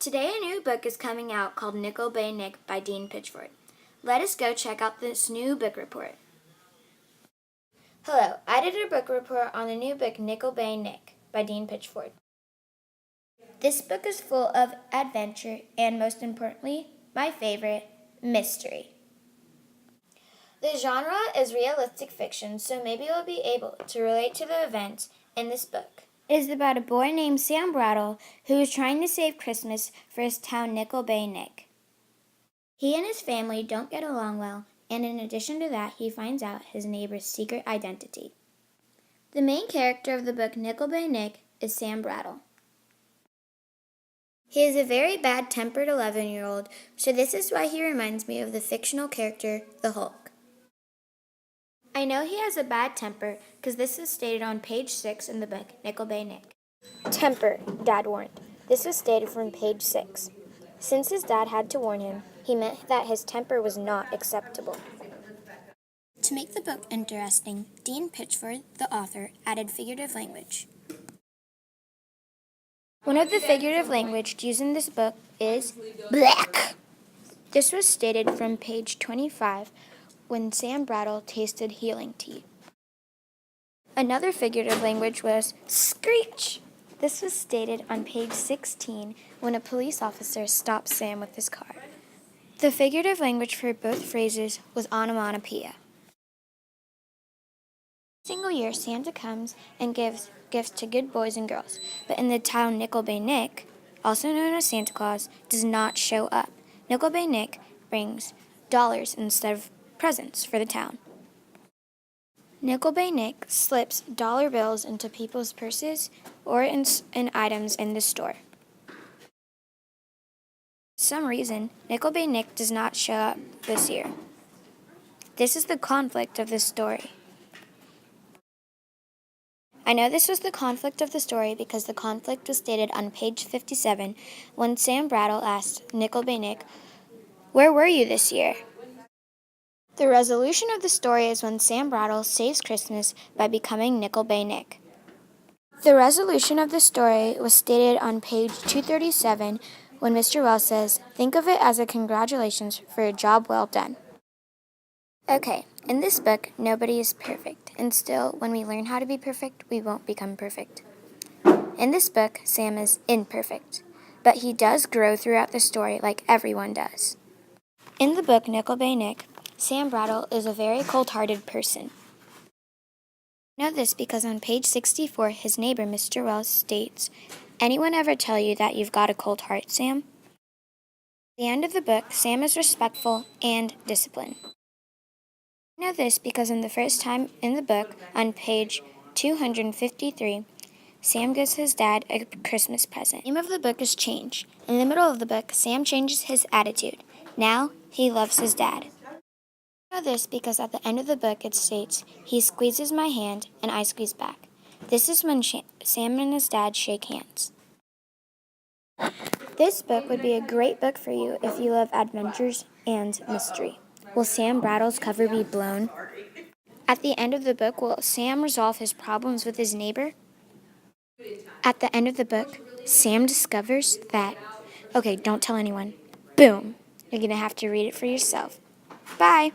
Today a new book is coming out called Nickel Bay Nick by Dean Pitchford. Let us go check out this new book report. Hello, I did a book report on the new book Nickel Bay Nick by Dean Pitchford. This book is full of adventure and, most importantly, my favorite, mystery. The genre is realistic fiction, so maybe you'll be able to relate to the events in this book. It is about a boy named Sam Brattle who is trying to save Christmas for his town Nickel Bay Nick. He and his family don't get along well, and in addition to that, he finds out his neighbor's secret identity. The main character of the book Nickel Bay Nick is Sam Brattle. He is a very bad-tempered 11-year-old, so this is why he reminds me of the fictional character, the Hulk. I know he has a bad temper because this is stated on page 6 in the book, Nickel Bay Nick. Temper, Dad warned. This was stated from page 6. Since his dad had to warn him, he meant that his temper was not acceptable. To make the book interesting, Dean Pitchford, the author, added figurative language. One of the figurative language used in this book is black. This was stated from page 25 when Sam Brattle tasted healing tea. Another figurative language was screech. This was stated on page 16 when a police officer stopped Sam with his car. The figurative language for both phrases was onomatopoeia. Single year, Santa comes and gives gifts to good boys and girls, but in the town Nickel Bay Nick, also known as Santa Claus, does not show up. Nickel Bay Nick brings dollars instead of presents for the town. Nickel Bay Nick slips dollar bills into people's purses or in items in the store. For some reason, Nickel Bay Nick does not show up this year. This is the conflict of the story. I know this was the conflict of the story because the conflict was stated on page 57 when Sam Brattle asked Nickel Bay Nick, "Where were you this year?" The resolution of the story is when Sam Brattle saves Christmas by becoming Nickel Bay Nick. The resolution of the story was stated on page 237 when Mr. Wells says, "Think of it as a congratulations for a job well done." Okay, in this book, nobody is perfect, and still, when we learn how to be perfect, we won't become perfect. In this book, Sam is imperfect, but he does grow throughout the story like everyone does. In the book Nickel Bay Nick, Sam Brattle is a very cold-hearted person. I know this because on page 64, his neighbor, Mr. Wells, states, "Anyone ever tell you that you've got a cold heart, Sam?" At the end of the book, Sam is respectful and disciplined. I know this because in the first time in the book, on page 253, Sam gives his dad a Christmas present. The name of the book is Change. In the middle of the book, Sam changes his attitude. Now, he loves his dad. I know this because at the end of the book it states, "He squeezes my hand and I squeeze back." This is when Sam and his dad shake hands. This book would be a great book for you if you love adventures and mystery. Will Sam Brattle's cover be blown? At the end of the book, will Sam resolve his problems with his neighbor? At the end of the book, Sam discovers that... Okay, don't tell anyone. Boom! You're going to have to read it for yourself. Bye!